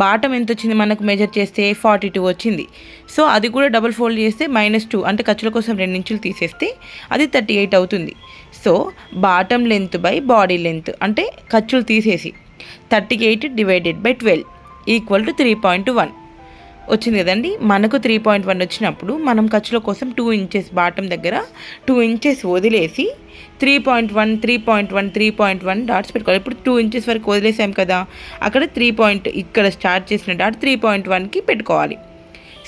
బాటమ్ ఎంత వచ్చింది మనకు మెజర్ చేస్తే 42 వచ్చింది. సో అది కూడా డబుల్ ఫోల్డ్ చేస్తే -2 అంటే ఖర్చుల కోసం 2 ఇంచులు తీసేస్తే అది 38 అవుతుంది. So bottom length by body length అంటే ఖర్చులు తీసేసి 38 / 12 = 3.1 వచ్చింది కదండి. మనకు 3.1 వచ్చినప్పుడు మనం ఖర్చుల కోసం 2 ఇంచెస్ బాటమ్ దగ్గర 2 ఇంచెస్ వదిలేసి 3.1 డాట్స్ పెట్టుకోవాలి. ఇప్పుడు 2 ఇంచెస్ వరకు వదిలేసాం కదా, అక్కడ ఇక్కడ స్టార్ట్ చేసిన డాట్ 3.1కి పెట్టుకోవాలి.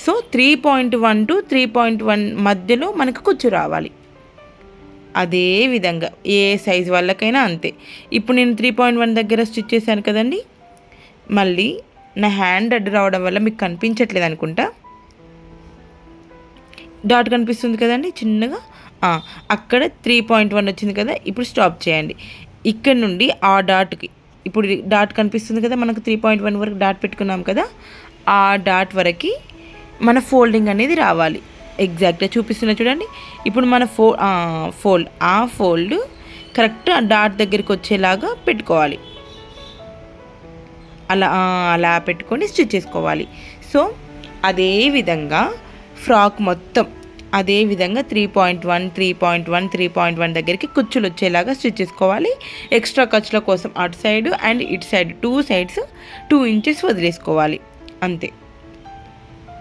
సో 3.1 to 3.1 మధ్యలో మనకు కుచ్చు రావాలి. అదే విధంగా ఏ సైజు వాళ్ళకైనా అంతే. ఇప్పుడు నేను 3.1 దగ్గర స్టిచ్ చేశాను కదండి. మళ్ళీ నా హ్యాండ్ అడ్డు రావడం వల్ల మీకు కనిపించట్లేదు అనుకుంటా, డాట్ కనిపిస్తుంది కదండి చిన్నగా, అక్కడ 3.1 వచ్చింది కదా. ఇప్పుడు స్టాప్ చేయండి. ఇక్కడ నుండి ఆ డాట్కి, ఇప్పుడు డాట్ కనిపిస్తుంది కదా మనకు 3.1 వరకు డాట్ పెట్టుకున్నాం కదా, ఆ డాట్ వరకు మన ఫోల్డింగ్ అనేది రావాలి. ఎగ్జాక్ట్గా చూపిస్తున్నా చూడండి. ఇప్పుడు మన ఫోల్డ్ కరెక్ట్ ఆ డాట్ దగ్గరికి వచ్చేలాగా పెట్టుకోవాలి. అలా పెట్టుకొని స్టిచ్ చేసుకోవాలి. సో అదేవిధంగా ఫ్రాక్ మొత్తం అదేవిధంగా 3.1 దగ్గరికి కుచ్చులు వచ్చేలాగా స్టిచ్ చేసుకోవాలి. ఎక్స్ట్రా ఖర్చుల కోసం అటు సైడ్ అండ్ ఇటు సైడ్ 2 సైడ్స్ 2 ఇంచెస్ వదిలేసుకోవాలి అంతే.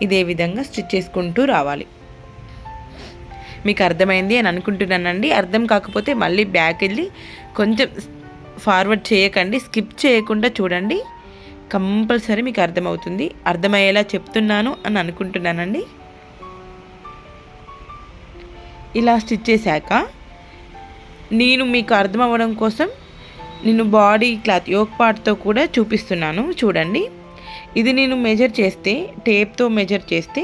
ఇదే విధంగా స్టిచ్ చేసుకుంటూ రావాలి. మీకు అర్థమైంది అని అనుకుంటున్నానండి. అర్థం కాకపోతే మళ్ళీ బ్యాక్ వెళ్ళి కొంచెం ఫార్వర్డ్ చేయకండి, స్కిప్ చేయకుండా చూడండి. కంపల్సరీ మీకు అర్థమవుతుంది. అర్థమయ్యేలా చెప్తున్నాను అని అనుకుంటున్నానండి. ఇలా స్టిచ్ చేశాక నేను మీకు అర్థం అవ్వడం కోసం నేను బాడీ క్లాత్ యోక్ పార్ట్తో కూడా చూపిస్తున్నాను చూడండి. ఇది నేను మెజర్ చేస్తే, టేప్తో మెజర్ చేస్తే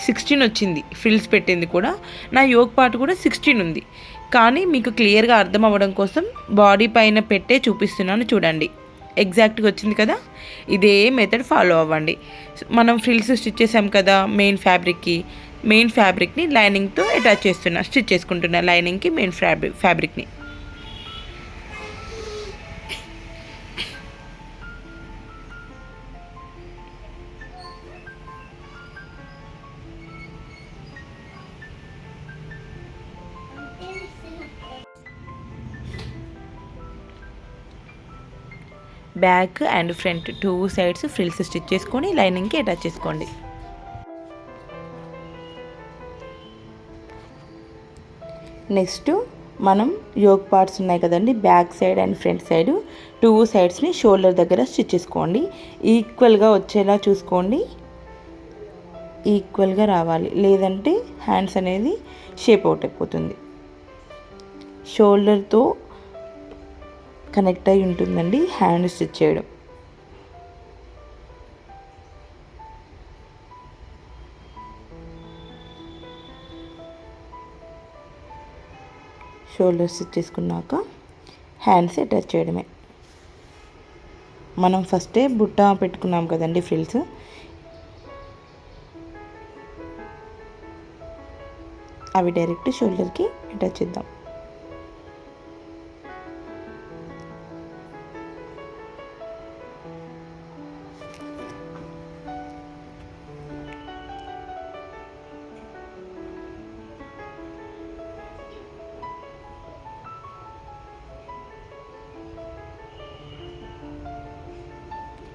16 వచ్చింది. ఫ్రిల్స్ పెట్టింది కూడా నా యోక్ పార్ట్ కూడా 16 ఉంది. కానీ మీకు క్లియర్గా అర్థం అవ్వడం కోసం బాడీ పైన పెట్టే చూపిస్తున్నాను చూడండి. ఎగ్జాక్ట్గా వచ్చింది కదా. ఇదే మెథడ్ ఫాలో అవ్వండి. మనం ఫ్రిల్స్ స్టిచ్ చేసాం కదా మెయిన్ ఫ్యాబ్రిక్ని లైనింగ్తో అటాచ్ చేస్తున్నా, స్టిచ్ చేసుకుంటున్నా లైనింగ్కి మెయిన్ ఫ్యాబ్రిక్ని. Back and front 2 sides frills stitch చేసుకొని లైనింగ్కి అటాచ్ చేసుకోండి. నెక్స్ట్ మనం యోక్ పార్ట్స్ ఉన్నాయి కదండి, back side and front side 2 సైడ్స్ని షోల్డర్ దగ్గర స్టిచ్ చేసుకోండి. ఈక్వల్గా వచ్చేలా చూసుకోండి, ఈక్వల్గా రావాలి, లేదంటే హ్యాండ్స్ అనేది షేప్ అవుట్ అయిపోతుంది. షోల్డర్తో కనెక్ట్ అయి ఉంటుందండి హ్యాండ్ స్టిచ్ చేయడం. షోల్డర్ స్టిచ్ చేసుకున్నాక హ్యాండ్స్ అటాచ్ చేయడమే. మనం ఫస్టే బుట్ట పెట్టుకున్నాం కదండి ఫ్రిల్స్, అవి డైరెక్ట్ షోల్డర్కి అటాచ్ చేద్దాం.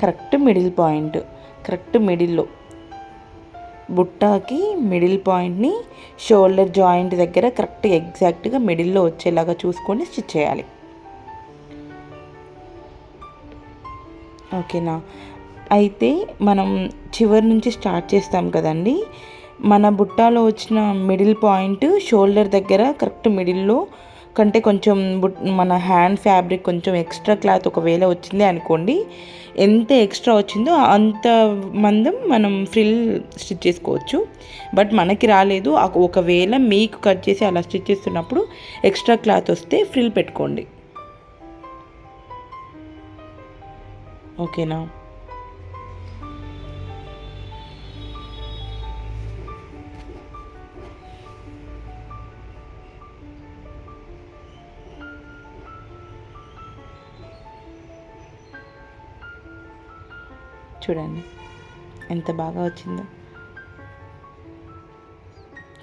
కరెక్ట్ మిడిల్లో బుట్టాకి మిడిల్ పాయింట్ని షోల్డర్ జాయింట్ దగ్గర కరెక్ట్ ఎగ్జాక్ట్గా మిడిల్లో వచ్చేలాగా చూసుకొని స్టిచ్ చేయాలి. ఓకేనా. అయితే మనం చివరి నుంచి స్టార్ట్ చేస్తాం కదండి. మన బుట్టాలో వచ్చిన మిడిల్ పాయింట్ షోల్డర్ దగ్గర కరెక్ట్ మిడిల్లో కంటే కొంచెం మన హ్యాండ్ ఫ్యాబ్రిక్ కొంచెం ఎక్స్ట్రా క్లాత్ ఒకవేళ వచ్చింది అనుకోండి, ఎంత ఎక్స్ట్రా వచ్చిందో అంత మందం మనం ఫ్రిల్ స్టిచ్ చేసుకోవచ్చు. బట్ మనకి రాలేదు, ఒకవేళ మీకు కట్ చేసి అలా స్టిచ్ చేస్తున్నప్పుడు ఎక్స్ట్రా క్లాత్ వస్తే ఫ్రిల్ పెట్టుకోండి. ఓకేనా. చూడండి ఎంత బాగా వచ్చిందో.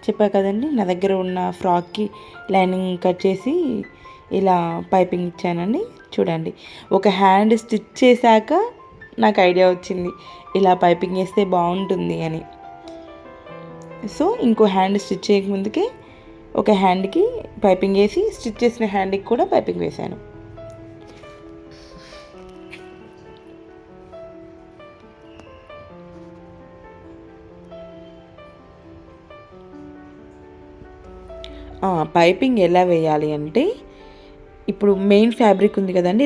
చెప్పా కదండి, నా దగ్గర ఉన్న ఫ్రాక్కి లైనింగ్ కట్ చేసి ఇలా పైపింగ్ ఇచ్చానండి. చూడండి, ఒక హ్యాండ్ స్టిచ్ చేశాక నాకు ఐడియా వచ్చింది ఇలా పైపింగ్ వేస్తే బాగుంటుంది అని. సో ఇంకో హ్యాండ్ స్టిచ్ చేయకముందుకే ఒక హ్యాండ్కి పైపింగ్ వేసి స్టిచ్ చేసిన హ్యాండ్కి కూడా పైపింగ్ వేశాను. పైపింగ్ ఎలా వేయాలి అంటే, ఇప్పుడు మెయిన్ ఫ్యాబ్రిక్ ఉంది కదండి,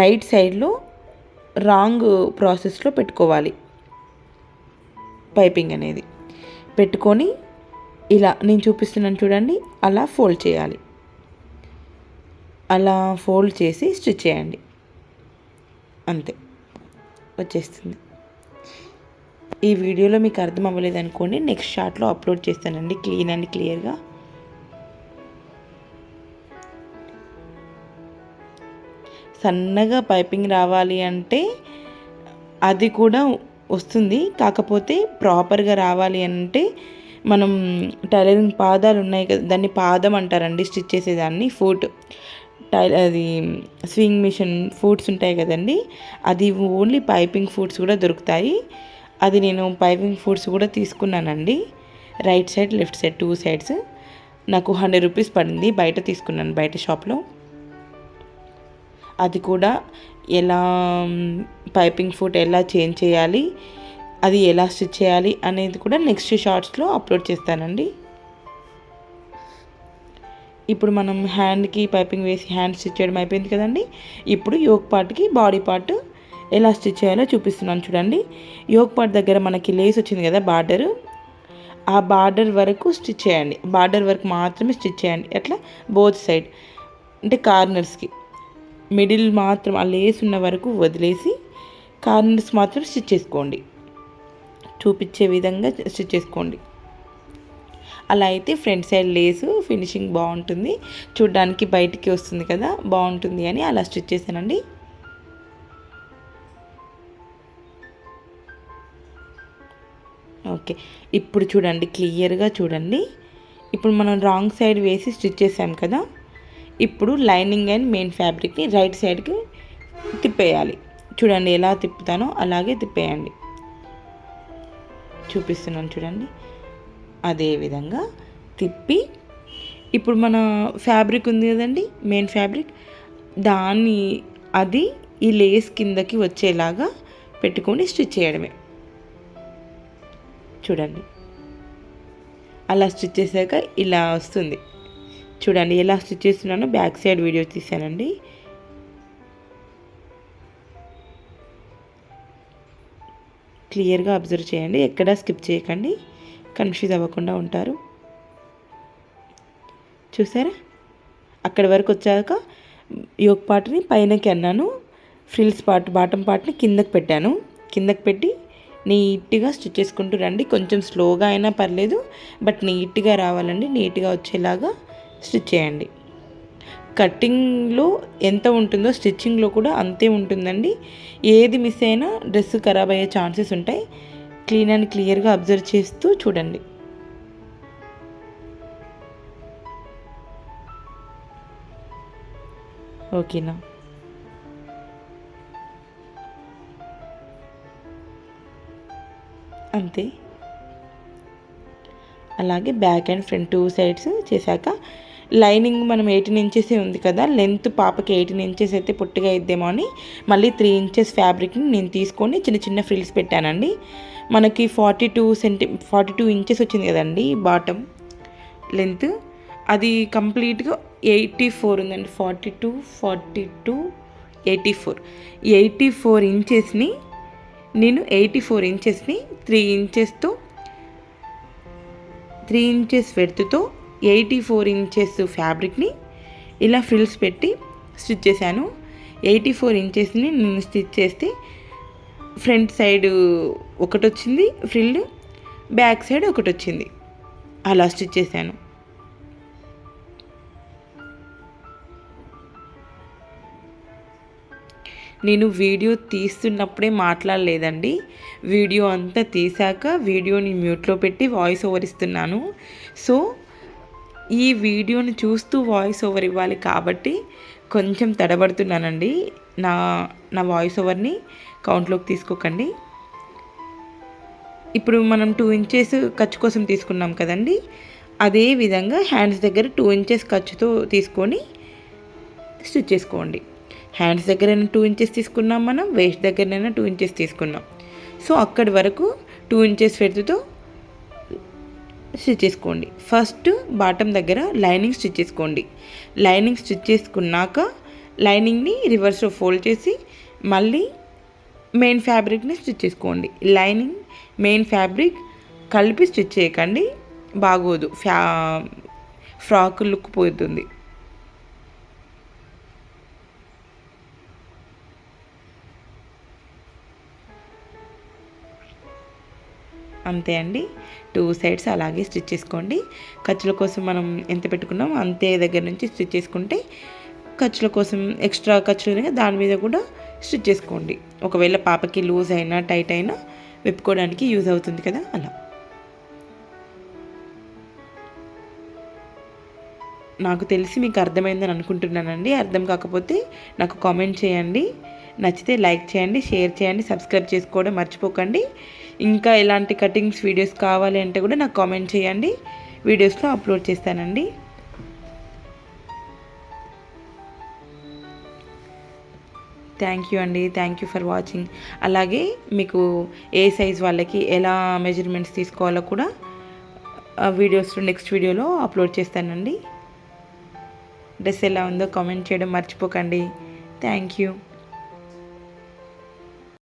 రైట్ సైడ్లో రాంగ్ ప్రాసెస్లో పెట్టుకోవాలి. పైపింగ్ అనేది పెట్టుకొని ఇలా నేను చూపిస్తున్నాను చూడండి, అలా ఫోల్డ్ చేయాలి. అలా ఫోల్డ్ చేసి స్టిచ్ చేయండి, అంతే వచ్చేస్తుంది. ఈ వీడియోలో మీకు అర్థం అవ్వలేదు అనుకోండి, నెక్స్ట్ షార్ట్లో అప్లోడ్ చేస్తానండి క్లీన్ అండ్ క్లియర్గా. సన్నగా పైపింగ్ రావాలి అంటే అది కూడా వస్తుంది, కాకపోతే ప్రాపర్గా రావాలి అంటే మనం టైలరింగ్ పాదాలు ఉన్నాయి కదా, దాన్ని పాదం అంటారండి స్టిచ్ చేసేదాన్ని. ఫుట్ అది స్వింగ్ మిషన్ ఫుట్స్ ఉంటాయి కదండి, అది ఓన్లీ పైపింగ్ ఫుట్స్ కూడా దొరుకుతాయి. అది నేను పైపింగ్ ఫుట్స్ కూడా తీసుకున్నానండి, right side left side 2 sides. నాకు 100 రూపీస్ పడింది, బయట తీసుకున్నాను, బయట షాప్లో. అది కూడా ఎలా పైపింగ్ ఫుట్ ఎలా చేంజ్ చేయాలి, అది ఎలా స్టిచ్ చేయాలి అనేది కూడా నెక్స్ట్ షార్ట్స్లో అప్లోడ్ చేస్తానండి. ఇప్పుడు మనం హ్యాండ్కి పైపింగ్ వేసి హ్యాండ్ స్టిచ్ చేయడం అయిపోయింది కదండి. ఇప్పుడు యోక్ పార్ట్కి బాడీ పార్ట్ ఎలా స్టిచ్ చేయాలో చూపిస్తున్నాను చూడండి. యోక్ పార్ట్ దగ్గర మనకి లేస్ వచ్చింది కదా బార్డర్, ఆ బార్డర్ వరకు స్టిచ్ చేయండి, బార్డర్ వరకు మాత్రమే స్టిచ్ చేయండి. అట్లా బోత్ సైడ్ అంటే కార్నర్స్కి, మిడిల్ మాత్రం ఆ లేస్ ఉన్న వరకు వదిలేసి కార్నర్స్ మాత్రం స్టిచ్ చేసుకోండి, చూపించే విధంగా స్టిచ్ చేసుకోండి. అలా అయితే ఫ్రంట్ సైడ్ లేసు ఫినిషింగ్ బాగుంటుంది, చూడ్డానికి బయటికి వస్తుంది కదా, బాగుంటుంది అని అలా స్టిచ్ చేశానండి. ఓకే, ఇప్పుడు చూడండి, క్లియర్గా చూడండి. ఇప్పుడు మనం రాంగ్ సైడ్ వేసి స్టిచ్ చేసాం కదా, ఇప్పుడు లైనింగ్ అండ్ మెయిన్ ఫ్యాబ్రిక్ని రైట్ సైడ్కి తిప్పేయాలి. చూడండి ఎలా తిప్పుతానో అలాగే తిప్పేయండి, చూపిస్తున్నాను చూడండి. అదే విధంగా తిప్పి ఇప్పుడు మన ఫ్యాబ్రిక్ ఉంది కదండి, మెయిన్ ఫ్యాబ్రిక్, దాన్ని అది ఈ లేస్ కిందకి వచ్చేలాగా పెట్టుకొని స్టిచ్ చేయడమే. చూడండి అలా స్టిచ్ చేశాక ఇలా వస్తుంది. చూడండి ఎలా స్టిచ్ చేస్తున్నానో బ్యాక్ సైడ్ వీడియో తీసానండి. క్లియర్గా అబ్జర్వ్ చేయండి, ఎక్కడా స్కిప్ చేయకండి, కన్ఫ్యూజ్ అవ్వకుండా ఉంటారు. చూసారా, అక్కడి వరకు వచ్చాక యోక్ పార్ట్ని పైనకి అన్నాను, ఫ్రిల్స్ పార్ట్ బాటమ్ పార్ట్ని కిందకి పెట్టాను. కిందకి పెట్టి నీట్గా స్టిచ్ చేసుకుంటూ రండి. కొంచెం స్లోగా అయినా పర్లేదు, బట్ నీట్గా రావాలండి, నీట్గా వచ్చేలాగా స్టిచ్ చేయండి. కటింగ్లో ఎంత ఉంటుందో స్టిచ్చింగ్లో కూడా అంతే ఉంటుందండి. ఏది మిస్ అయినా డ్రెస్ ఖరాబ్ అయ్యే ఛాన్సెస్ ఉంటాయి. క్లీన్ అండ్ క్లియర్గా అబ్జర్వ్ చేస్తూ చూడండి. ఓకేనా, అంతే. అలాగే బ్యాక్ అండ్ ఫ్రంట్ 2 సైడ్స్ చేశాక లైనింగ్ మనం 18 ఇంచెస్ ఉంది కదా, లెంత్ పాపకి 18 ఇంచెస్ అయితే పొట్టిగా ఇద్దేమో అని మళ్ళీ 3 ఇంచెస్ ఫ్యాబ్రిక్ని నేను తీసుకొని చిన్న చిన్న ఫ్రిల్స్ పెట్టానండి. మనకి 42 ఇంచెస్ వచ్చింది కదండి బాటమ్ లెంత్, అది కంప్లీట్గా 84 ఉందండి. 42 84 ఇంచెస్ని నేను 84 ఇంచెస్ని 3 ఇంచెస్ వెడ్త్తో 84 ఇంచెస్ ఫ్యాబ్రిక్ని ఇలా ఫ్రిల్స్ పెట్టి స్టిచ్ చేశాను. 84 ఇంచెస్ని నేను స్టిచ్ చేస్తే ఫ్రంట్ సైడ్ ఒకటి వచ్చింది ఫ్రిల్, బ్యాక్ సైడ్ ఒకటి వచ్చింది, అలా స్టిచ్ చేశాను. నేను వీడియో తీస్తున్నప్పుడే మాట్లాడలేదండి, వీడియో అంతా తీసాక వీడియోని మ్యూట్లో పెట్టి వాయిస్ ఓవర్ ఇస్తున్నాను. సో ఈ వీడియోని చూస్తూ వాయిస్ ఓవర్ ఇవ్వాలి కాబట్టి కొంచెం తడబడుతున్నానండి. నా వాయిస్ ఓవర్ని కౌంట్లోకి తీసుకోకండి. ఇప్పుడు మనం 2 ఇంచెస్ ఖర్చు కోసం తీసుకున్నాం కదండి, అదే విధంగా హ్యాండ్స్ దగ్గర 2 ఇంచెస్ ఖర్చుతో తీసుకొని స్టిచ్ చేసుకోండి. హ్యాండ్స్ దగ్గరైనా 2 ఇంచెస్ తీసుకున్నాం, మనం వేస్ట్ దగ్గరైనా 2 ఇంచెస్ తీసుకున్నాం. సో అక్కడి వరకు 2 ఇంచెస్ వెడ్త్తో స్టిచ్ చేసుకోండి. ఫస్ట్ బాటమ్ దగ్గర లైనింగ్ స్టిచ్ చేసుకోండి. లైనింగ్ స్టిచ్ చేసుకున్నాక లైనింగ్ని రివర్స్లో ఫోల్డ్ చేసి మళ్ళీ మెయిన్ ఫ్యాబ్రిక్ని స్టిచ్ చేసుకోండి. లైనింగ్ మెయిన్ ఫ్యాబ్రిక్ కలిపి స్టిచ్ చేయకండి, బాగోదు, ఫ్రాక్ లుక్ పోతుంది. అంతే అండి. 2 సైడ్స్ అలాగే స్టిచ్ చేసుకోండి. ఖర్చుల కోసం మనం ఎంత పెట్టుకున్నాం అంతే దగ్గర నుంచి స్టిచ్ చేసుకుంటే ఖర్చుల కోసం ఎక్స్ట్రా ఖర్చులు దాని మీద కూడా స్టిచ్ చేసుకోండి. ఒకవేళ పాపకి లూజ్ అయినా టైట్ అయినా విప్పుకోవడానికి యూజ్ అవుతుంది కదా అలా. నాకు తెలిసి మీకు అర్థమైందని అనుకుంటున్నానండి. అర్థం కాకపోతే నాకు కామెంట్ చేయండి. నచ్చితే లైక్ చేయండి, షేర్ చేయండి, సబ్స్క్రైబ్ చేసుకోవడం మర్చిపోకండి. ఇంకా ఎలాంటి కటింగ్స్ వీడియోస్ కావాలి అంటే కూడా నాకు కామెంట్ చేయండి, వీడియోస్లో అప్లోడ్ చేస్తానండి. థ్యాంక్ యూ అండి. Thank you for watching. అలాగే మీకు ఏ సైజ్ వాళ్ళకి ఎలా మెజర్మెంట్స్ తీసుకోవాలో కూడా వీడియోస్లో నెక్స్ట్ వీడియోలో అప్లోడ్ చేస్తానండి. డ్రెస్ ఎలా ఉందో కామెంట్ చేయడం మర్చిపోకండి. Thank you.